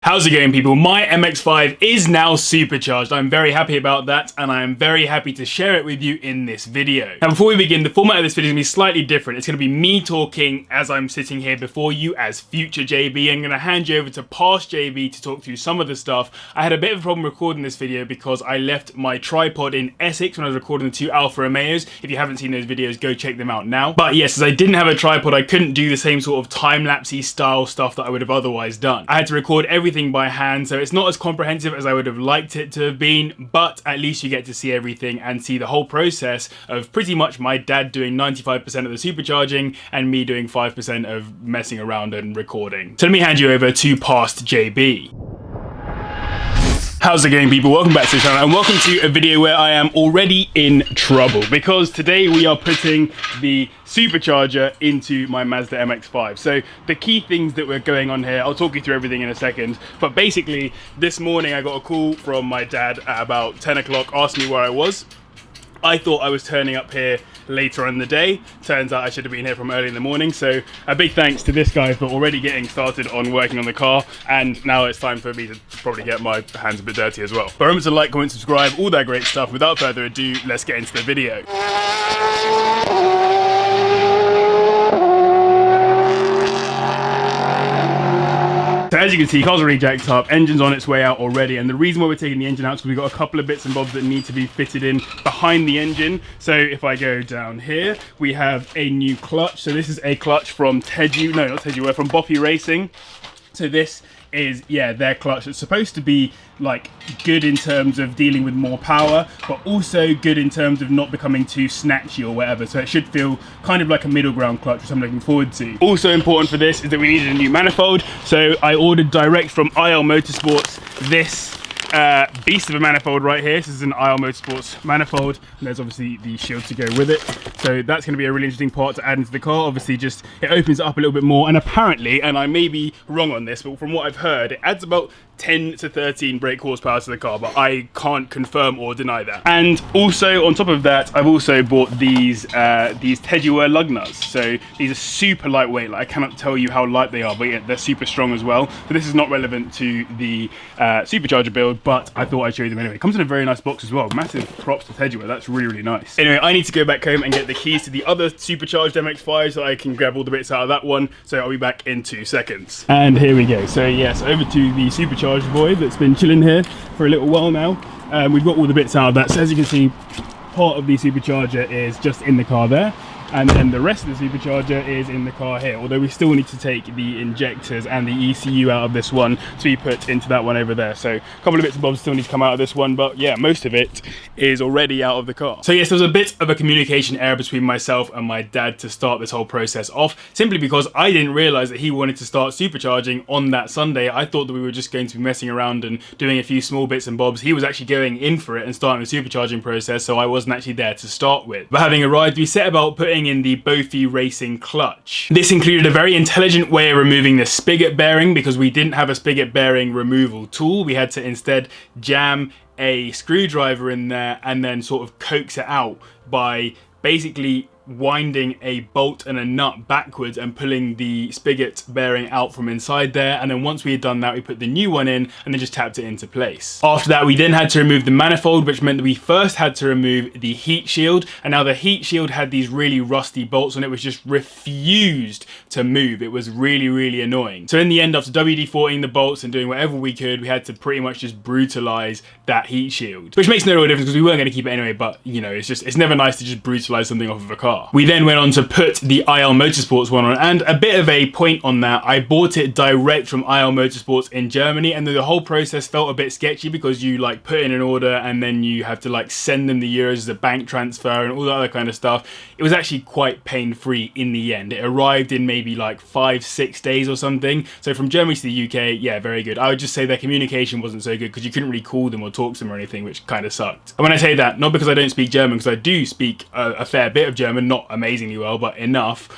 How's it going, people? My MX-5 is now supercharged. I'm very happy about that, and I am very happy to share it with you in this video. Now, before we begin, the format of this video is going to be slightly different. It's going to be me talking as I'm sitting here before you as future JB. I'm going to hand you over to past JB to talk through some of the stuff. I had a bit of a problem recording this video because I left my tripod in Essex when I was recording the two Alfa Romeos. If you haven't seen those videos, go check them out now. But yes, as I didn't have a tripod, I couldn't do the same sort of time-lapsey style stuff that I would have otherwise done. I had to record everything by hand, so it's not as comprehensive as I would have liked it to have been, but at least you get to see everything and see the whole process of pretty much my dad doing 95% of the supercharging and me doing 5% of messing around and recording. So let me hand you over to past JB. How's it going, people? Welcome back to the channel and welcome to a video where I am already in trouble because today we are putting the supercharger into my Mazda MX-5. So the key things that were going on here, I'll talk you through everything in a second, but basically this morning I got a call from my dad at about 10 o'clock asking me where I was. I thought I was turning up here later on in the day. Turns out I should have been here from early in the morning. So a big thanks to this guy for already getting started on working on the car. And now it's time for me to probably get my hands a bit dirty as well. But remember to like, comment, subscribe, all that great stuff. Without further ado, let's get into the video. So as you can see, car's already jacked up, engine's on its way out already, and the reason why we're taking the engine out is because we've got a couple of bits and bobs that need to be fitted in behind the engine. So if I go down here, we have a new clutch. So this is a clutch from we're from Boppy Racing. So this is, yeah, their clutch. It's supposed to be like good in terms of dealing with more power, but also good in terms of not becoming too snatchy or whatever. So it should feel kind of like a middle ground clutch, which I'm looking forward to. Also important for this is that we needed a new manifold. So I ordered direct from IL Motorsports this beast of a manifold right here. This is an IL Motorsports manifold, and there's obviously the shield to go with it. So that's going to be a really interesting part to add into the car. Obviously, just it opens it up a little bit more, and apparently, and I may be wrong on this, but from what I've heard, it adds about 10 to 13 brake horsepower to the car, but I can't confirm or deny that. And also on top of that, I've also bought these TheGeordieTiger lug nuts. So these are super lightweight. Like, I cannot tell you how light they are, but yeah, they're super strong as well. So this is not relevant to the supercharger build, but I thought I'd show you them anyway. It comes in a very nice box as well. Massive props to TheGeordie. That's really, really nice. Anyway, I need to go back home and get the keys to the other supercharged MX-5 so I can grab all the bits out of that one. So I'll be back in 2 seconds. And here we go. So yes, over to the supercharged boy that's been chilling here for a little while now. We've got all the bits out of that. So as you can see, part of the supercharger is just in the car there, and then the rest of the supercharger is in the car here, although we still need to take the injectors and the ECU out of this one to be put into that one over there. So a couple of bits and bobs still need to come out of this one, but yeah, most of it is already out of the car. So yes, there was a bit of a communication error between myself and my dad to start this whole process off, simply because I didn't realize that he wanted to start supercharging on that Sunday. I thought that we were just going to be messing around and doing a few small bits and bobs. He was actually going in for it and starting the supercharging process, so I wasn't actually there to start with. But having arrived, we set about putting in the Boppy Racing clutch. This included a very intelligent way of removing the spigot bearing because we didn't have a spigot bearing removal tool. We had to instead jam a screwdriver in there and then sort of coax it out by basically winding a bolt and a nut backwards and pulling the spigot bearing out from inside there. And then once we had done that, we put the new one in and then just tapped it into place. After that, we then had to remove the manifold, which meant that we first had to remove the heat shield. And now the heat shield had these really rusty bolts on it, which just refused to move. It was really, really annoying. So in the end, after WD-40ing the bolts and doing whatever we could, we had to pretty much just brutalize that heat shield, which makes no real difference because we weren't going to keep it anyway. But you know, it's never nice to just brutalize something off of a car. We then went on to put the IL Motorsports one on, and a bit of a point on that, I bought it direct from IL Motorsports in Germany, and the whole process felt a bit sketchy because you like put in an order and then you have to like send them the euros as a bank transfer and all that other kind of stuff. It was actually quite pain-free in the end. It arrived in maybe like 5-6 days or something. So from Germany to the UK, yeah, very good. I would just say their communication wasn't so good because you couldn't really call them or talk to them or anything, which kind of sucked. And when I say that, not because I don't speak German, because I do speak a fair bit of German, not amazingly well, but enough,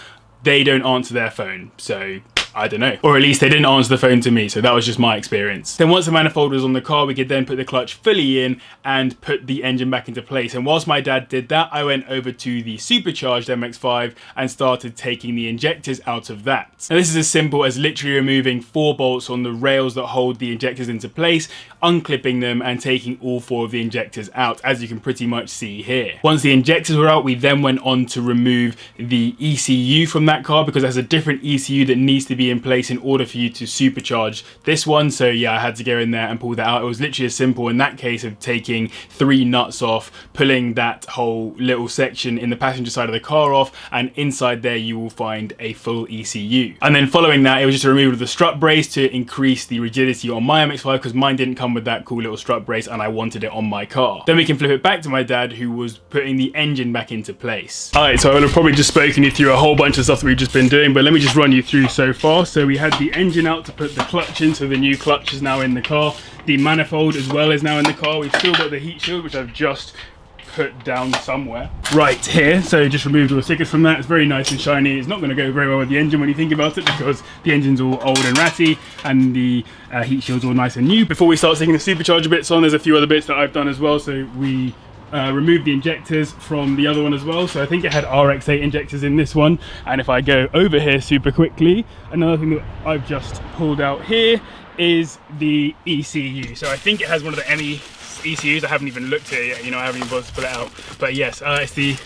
they don't answer their phone. So I don't know. Or at least they didn't answer the phone to me, so that was just my experience. Then once the manifold was on the car, we could then put the clutch fully in and put the engine back into place. And whilst my dad did that, I went over to the supercharged MX-5 and started taking the injectors out of that. Now this is as simple as literally removing 4 bolts on the rails that hold the injectors into place, unclipping them and taking all 4 of the injectors out, as you can pretty much see here. Once the injectors were out, we then went on to remove the ECU from that car, because there's a different ECU that needs to be in place in order for you to supercharge this one. So yeah, I had to go in there and pull that out. It was literally as simple in that case of taking 3 nuts off, pulling that whole little section in the passenger side of the car off, and inside there you will find a full ECU. And then following that, it was just a removal of the strut brace to increase the rigidity on my MX-5, because mine didn't come with that cool little strut brace and I wanted it on my car. Then we can flip it back to my dad, who was putting the engine back into place. Alright, so I would have probably just spoken you through a whole bunch of stuff that we've just been doing, but let me just run you through so far. So we had the engine out to put the clutch in, so the new clutch is now in the car. The manifold as well is now in the car. We've still got the heat shield, which I've just put down somewhere right here. So just removed all the stickers from that. It's very nice and shiny. It's not going to go very well with the engine when you think about it, because the engine's all old and ratty and the heat shield's all nice and new. Before we start taking the supercharger bits on, there's a few other bits that I've done as well. So we removed the injectors from the other one as well. So I think it had RX-8 injectors in this one. And if I go over here super quickly, another thing that I've just pulled out here is the ECU. So I think it has one of the ME ECUs. I haven't even looked at it yet, you know, I haven't even bothered to pull it out. But yes, it's the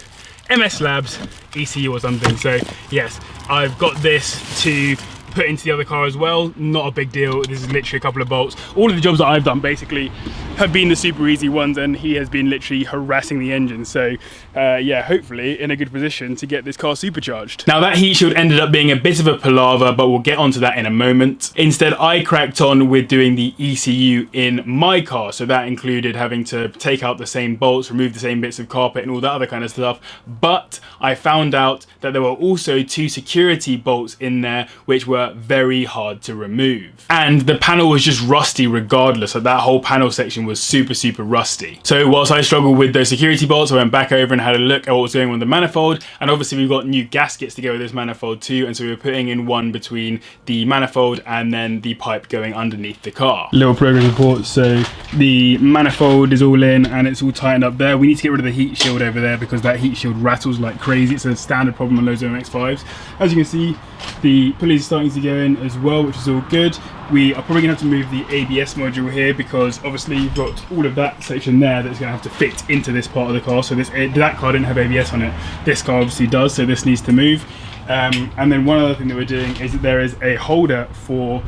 MS Labs ECU or something. So yes, I've got this to put into the other car as well. Not a big deal. This is literally a couple of bolts. All of the jobs that I've done basically have been the super easy ones, and he has been literally harassing the engine. So yeah, hopefully in a good position to get this car supercharged. Now that heat shield ended up being a bit of a palaver, but we'll get onto that in a moment. Instead, I cracked on with doing the ECU in my car. So that included having to take out the same bolts, remove the same bits of carpet and all that other kind of stuff. But I found out that there were also 2 security bolts in there, which were very hard to remove. And the panel was just rusty regardless. So that whole panel section was super rusty. So whilst I struggled with those security bolts, I went back over and had a look at what was going on with the manifold. And obviously we've got new gaskets to go with this manifold too. And so we were putting in one between the manifold and then the pipe going underneath the car. Little progress report. So the manifold is all in and it's all tightened up there. We need to get rid of the heat shield over there because that heat shield rattles like crazy. It's a standard problem on loads of MX-5s. As you can see, the pulleys are starting to go in as well, which is all good. We are probably going to have to move the ABS module here because obviously you've got all of that section there that's going to have to fit into this part of the car. So that car didn't have ABS on it. This car obviously does, so this needs to move. And then one other thing that we're doing is that there is a holder for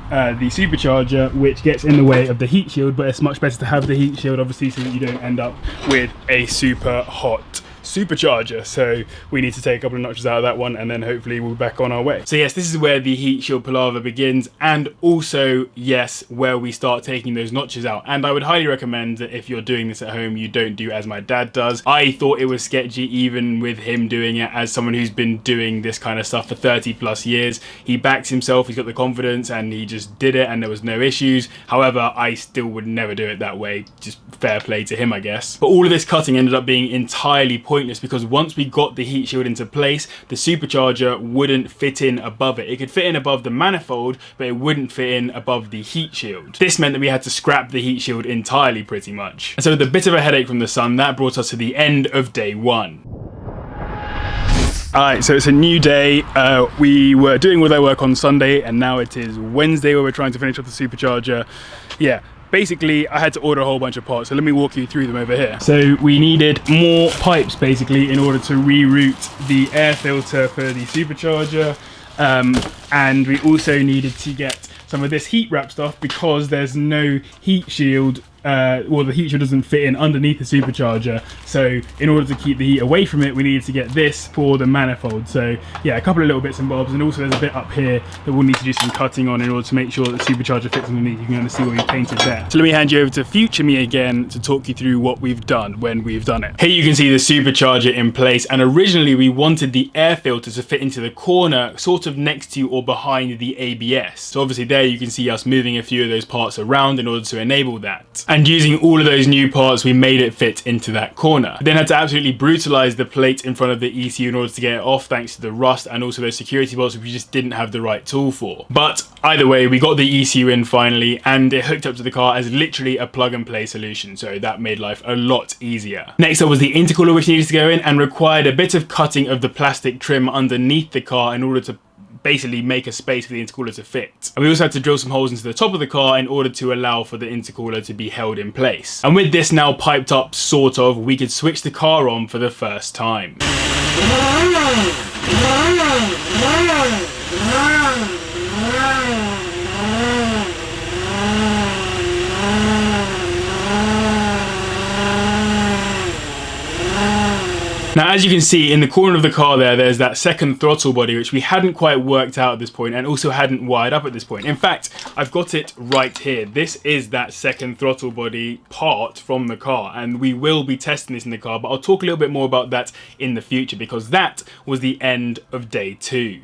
the supercharger which gets in the way of the heat shield, but it's much better to have the heat shield obviously so that you don't end up with a super hot supercharger. So we need to take a couple of notches out of that one and then hopefully we'll be back on our way. So yes, this is where the heat shield palaver begins, and also yes, where we start taking those notches out. And I would highly recommend that if you're doing this at home, you don't do as my dad does. I thought it was sketchy even with him doing it. As someone who's been doing this kind of stuff for 30+ years, he backs himself, he's got the confidence, and he just did it and there was no issues. However, I still would never do it that way. Just fair play to him, I guess. But all of this cutting ended up being entirely pointless because once we got the heat shield into place, the supercharger wouldn't fit in above it. It could fit in above the manifold, but it wouldn't fit in above the heat shield. This meant that we had to scrap the heat shield entirely pretty much. And so with a bit of a headache from the sun, that brought us to the end of day 1. Alright, so it's a new day. We were doing all that work on Sunday and now it is Wednesday where we're trying to finish off the supercharger. Yeah. Basically, I had to order a whole bunch of parts, so let me walk you through them over here. So we needed more pipes, basically, in order to reroute the air filter for the supercharger. And we also needed to get some of this heat wrap stuff because there's no heat shield. Well, the heat shield doesn't fit in underneath the supercharger, so in order to keep the heat away from it we needed to get this for the manifold. So yeah, a couple of little bits and bobs, and also there's a bit up here that we'll need to do some cutting on in order to make sure that the supercharger fits underneath. You can kind of see what we painted there. So let me hand you over to future me again to talk you through what we've done when we've done it. Here you can see the supercharger in place, and originally we wanted the air filter to fit into the corner sort of next to or behind the ABS. So obviously there you can see us moving a few of those parts around in order to enable that. And using all of those new parts, we made it fit into that corner. We then had to absolutely brutalize the plate in front of the ECU in order to get it off, thanks to the rust and also those security bolts which we just didn't have the right tool for. But either way, we got the ECU in finally, and it hooked up to the car as literally a plug and play solution, so that made life a lot easier. Next up was the intercooler, which needed to go in and required a bit of cutting of the plastic trim underneath the car in order to basically make a space for the intercooler to fit. And we also had to drill some holes into the top of the car in order to allow for the intercooler to be held in place. And with this now piped up, sort of, we could switch the car on for the first time. Now, as you can see in the corner of the car there's that second throttle body which we hadn't quite worked out at this point and also hadn't wired up at this point. In fact, I've got it right here. This is that second throttle body part from the car, and we will be testing this in the car, but I'll talk a little bit more about that in the future because that was the end of day 2.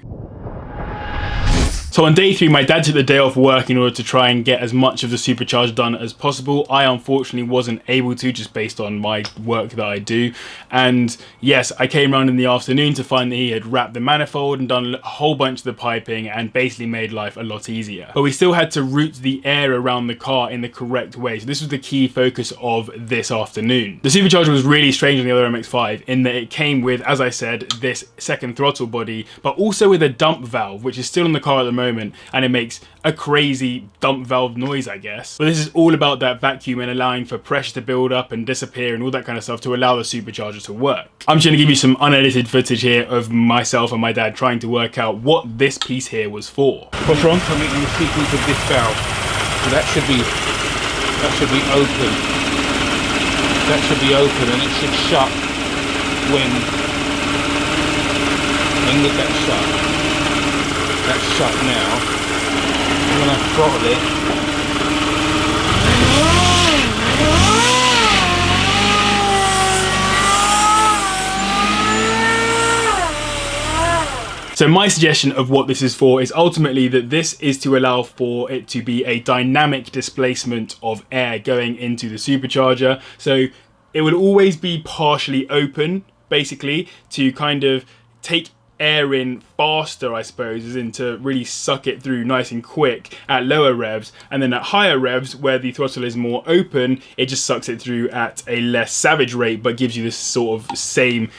So on day 3, my dad took the day off work in order to try and get as much of the supercharge done as possible. I unfortunately wasn't able to, just based on my work that I do. And yes, I came around in the afternoon to find that he had wrapped the manifold and done a whole bunch of the piping and basically made life a lot easier. But we still had to route the air around the car in the correct way. So this was the key focus of this afternoon. The supercharger was really strange on the other MX-5 in that it came with, as I said, this second throttle body, but also with a dump valve, which is still in the car at the moment, and it makes a crazy dump valve noise, I guess. But this is all about that vacuum and allowing for pressure to build up and disappear and all that kind of stuff to allow the supercharger to work. I'm just going to give you some unedited footage here of myself and my dad trying to work out what this piece here was for. What's wrong? Coming in the sequence of this valve. So that should be open. That should be open and it should shut when with that shut. That's shut now. And when I throttle it, so my suggestion of what this is for is ultimately that this is to allow for it to be a dynamic displacement of air going into the supercharger. So it will always be partially open, basically, to kind of take air in faster, I suppose, as in to really suck it through nice and quick at lower revs, and then at higher revs where the throttle is more open, it just sucks it through at a less savage rate but gives you this sort of same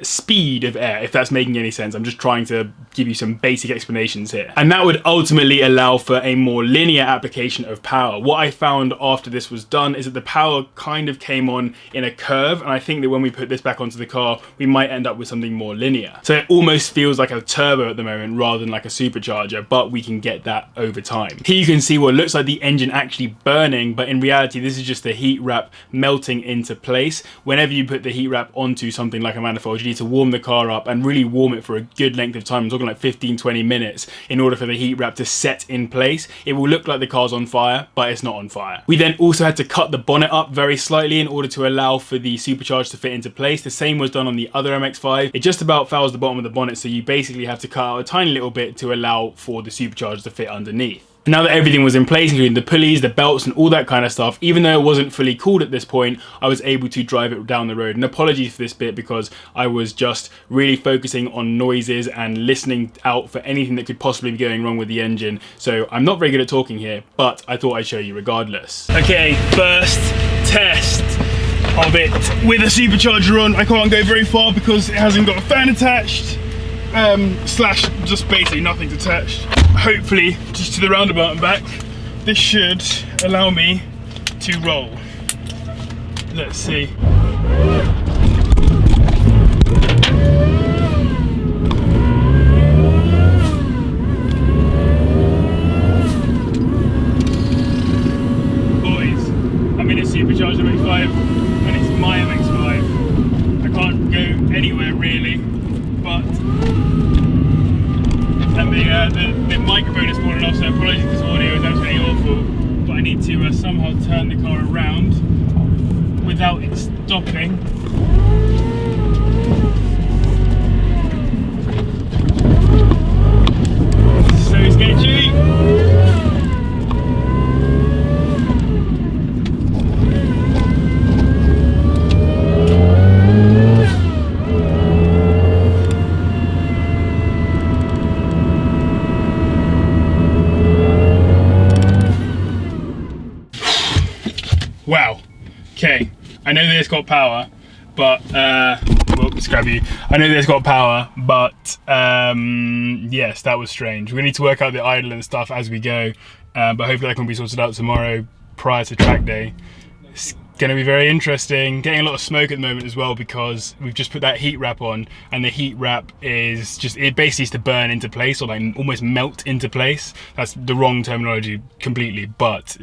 speed of air, if that's making any sense. I'm just trying to give you some basic explanations here. And that would ultimately allow for a more linear application of power. What I found after this was done is that the power kind of came on in a curve, and I think that when we put this back onto the car, we might end up with something more linear. So it almost feels like a turbo at the moment rather than like a supercharger, but we can get that over time. Here you can see what looks like the engine actually burning, but in reality, this is just the heat wrap melting into place. Whenever you put the heat wrap onto something like a manifold, you need to warm the car up and really warm it for a good length of time. I'm talking like 15-20 minutes in order for the heat wrap to set in place. It will look like the car's on fire, but it's not on fire. We then also had to cut the bonnet up very slightly in order to allow for the supercharge to fit into place. The same was done on the other MX-5. It just about fouls the bottom of the bonnet, so you basically have to cut out a tiny little bit to allow for the supercharge to fit underneath. Now that everything was in place, including the pulleys, the belts and all that kind of stuff, even though it wasn't fully cooled at this point, I was able to drive it down the road. And apologies for this bit because I was just really focusing on noises and listening out for anything that could possibly be going wrong with the engine. So I'm not very good at talking here, but I thought I'd show you regardless. Okay, first test of it with a supercharger on. I can't go very far because it hasn't got a fan attached. Slash just basically nothing's attached. Hopefully just to the roundabout and back, this should allow me to roll. Let's see. Boys, I'm in a supercharged MX-5 and it's my MX-5. I can't go anywhere really, but and the microphone is falling off, so apologies if this audio is absolutely awful, but I need to somehow turn the car around without it stopping. Wow. Okay. I know this got power, but well, scrap you. I know this got power, but yes, that was strange. We need to work out the idle and stuff as we go, but hopefully that can be sorted out tomorrow prior to track day. It's gonna be very interesting. Getting a lot of smoke at the moment as well because we've just put that heat wrap on, and the heat wrap is just, it basically needs to burn into place, or like almost melt into place. That's the wrong terminology completely, but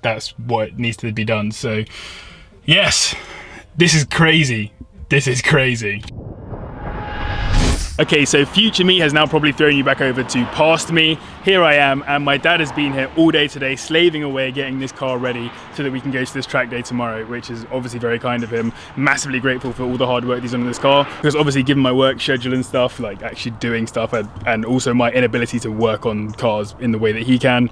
that's what needs to be done. So yes, this is crazy. This is crazy. Okay, so future me has now probably thrown you back over to past me. Here I am, and my dad has been here all day today, slaving away, getting this car ready so that we can go to this track day tomorrow, which is obviously very kind of him. Massively grateful for all the hard work he's done on this car, because obviously given my work schedule and stuff, like actually doing stuff, and also my inability to work on cars in the way that he can,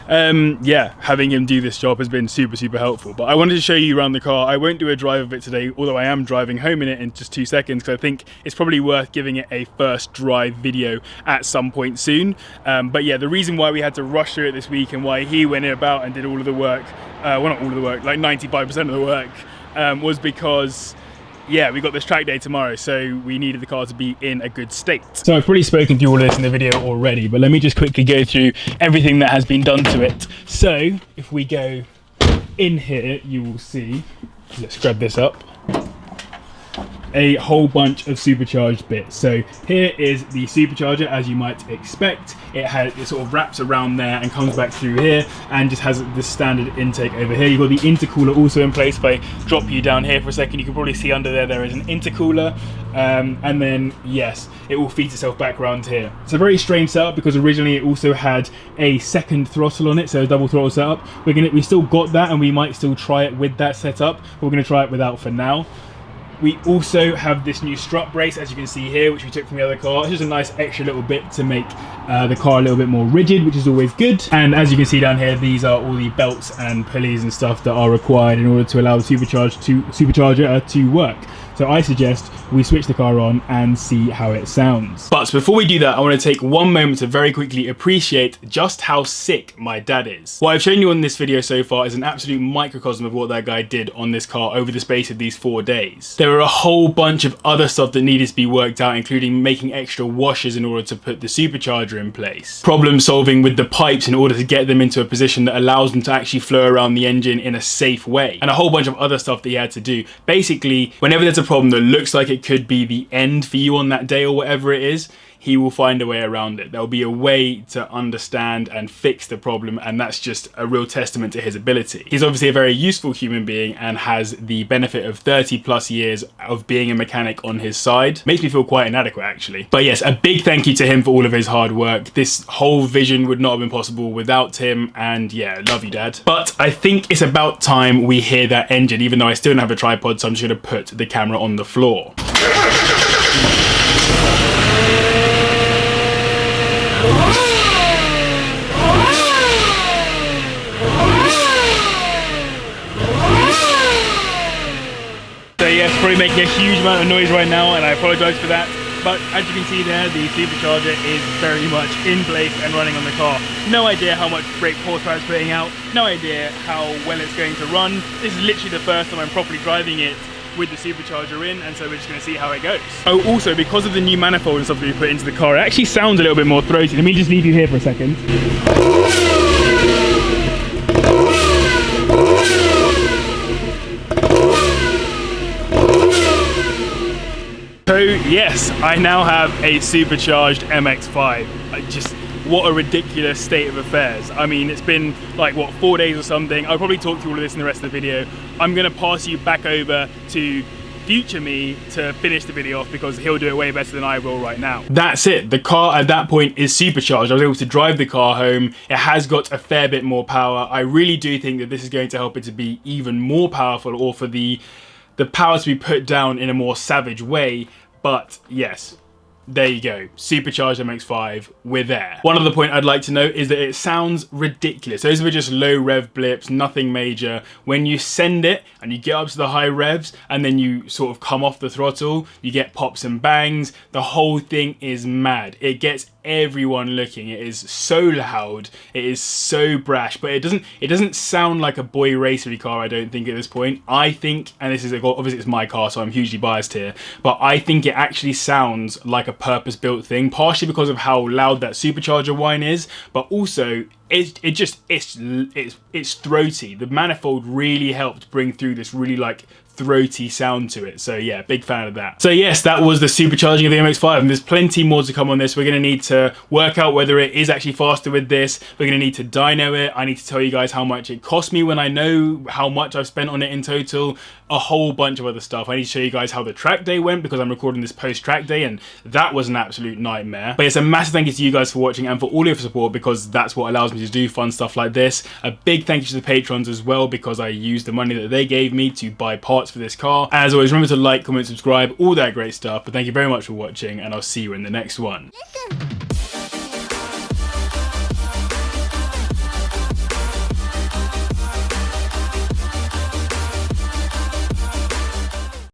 yeah, having him do this job has been super helpful. But I wanted to show you around the car. I won't do a drive of it today, although I am driving home in it in just 2 seconds, because I think it's probably worth giving it a first drive video at some point soon. But yeah, the reason why we had to rush through it this week, and why he went about and did all of the work, well, not all of the work, like 95% of the work, was because yeah, we got this track day tomorrow, so we needed the car to be in a good state. So I've probably spoken through all of this in the video already, but let me just quickly go through everything that has been done to it. So if we go in here, you will see, let's grab this up, a whole bunch of supercharged bits. So here is the supercharger, as you might expect. It sort of wraps around there and comes back through here, and just has the standard intake over here. You've got the intercooler also in place. If I drop you down here for a second, you can probably see under there is an intercooler, and then yes, it will feed itself back around here. It's a very strange setup because originally it also had a second throttle on it, so a double throttle setup. We still got that, and we might still try it with that setup. We're going to try it without for now. We also have this new strut brace, as you can see here, which we took from the other car. It's just a nice extra little bit to make the car a little bit more rigid, which is always good. And as you can see down here, these are all the belts and pulleys and stuff that are required in order to allow the supercharger to work. So I suggest we switch the car on and see how it sounds. But before we do that, I want to take one moment to very quickly appreciate just how sick my dad is. What I've shown you on this video so far is an absolute microcosm of what that guy did on this car over the space of these 4 days. There were a whole bunch of other stuff that needed to be worked out, including making extra washers in order to put the supercharger in place. Problem solving with the pipes in order to get them into a position that allows them to actually flow around the engine in a safe way. And a whole bunch of other stuff that he had to do. Basically, whenever there's a problem that looks like it could be the end for you on that day or whatever it is, he will find a way around it. There'll be a way to understand and fix the problem, and that's just a real testament to his ability. He's obviously a very useful human being and has the benefit of 30+ years of being a mechanic on his side. Makes me feel quite inadequate, actually. But yes, a big thank you to him for all of his hard work. This whole vision would not have been possible without him, and yeah, love you, Dad. But I think it's about time we hear that engine, even though I still don't have a tripod, so I'm just gonna put the camera on the floor. So yes, probably making a huge amount of noise right now, and I apologise for that. But as you can see there, the supercharger is very much in place and running on the car. No idea how much brake horsepower it's putting out, no idea how well it's going to run. This is literally the first time I'm properly driving it with the supercharger in, and so we're just going to see how it goes. Oh, also, because of the new manifold and stuff that we put into the car, it actually sounds a little bit more throaty. Let me just leave you here for a second. So yes, I now have a supercharged MX-5. What a ridiculous state of affairs. I mean, it's been like, what, 4 days or something. I'll probably talk through all of this in the rest of the video. I'm gonna pass you back over to future me to finish the video off, because he'll do it way better than I will right now. That's it. The car at that point is supercharged. I was able to drive the car home. It has got a fair bit more power. I really do think that this is going to help it to be even more powerful, or for the power to be put down in a more savage way. But yes, there you go, supercharged MX-5, we're there. One other point I'd like to note is that it sounds ridiculous. Those were just low rev blips, nothing major. When you send it and you get up to the high revs and then you sort of come off the throttle, you get pops and bangs. The whole thing is mad. It gets everyone looking. It is so loud, it is so brash, but it doesn't sound like a boy racery car, I don't think, at this point. I think, and this is obviously it's my car, so I'm hugely biased here, but I think it actually sounds like a purpose-built thing, partially because of how loud that supercharger whine is, but also it's throaty. The manifold really helped bring through this really like throaty sound to it. So yeah, big fan of that. So yes, that was the supercharging of the MX-5, and there's plenty more to come on this. We're going to need to work out whether it is actually faster with this. We're going to need to dyno it. I need to tell you guys how much it cost me when I know how much I've spent on it in total. A whole bunch of other stuff. I need to show you guys how the track day went, because I'm recording this post track day and that was an absolute nightmare. But it's a massive thank you to you guys for watching and for all your support, because that's what allows me to do fun stuff like this. A big thank you to the patrons as well, because I used the money that they gave me to buy parts for this car. As always, remember to like, comment, subscribe, all that great stuff. But thank you very much for watching, and I'll see you in the next one. Listen.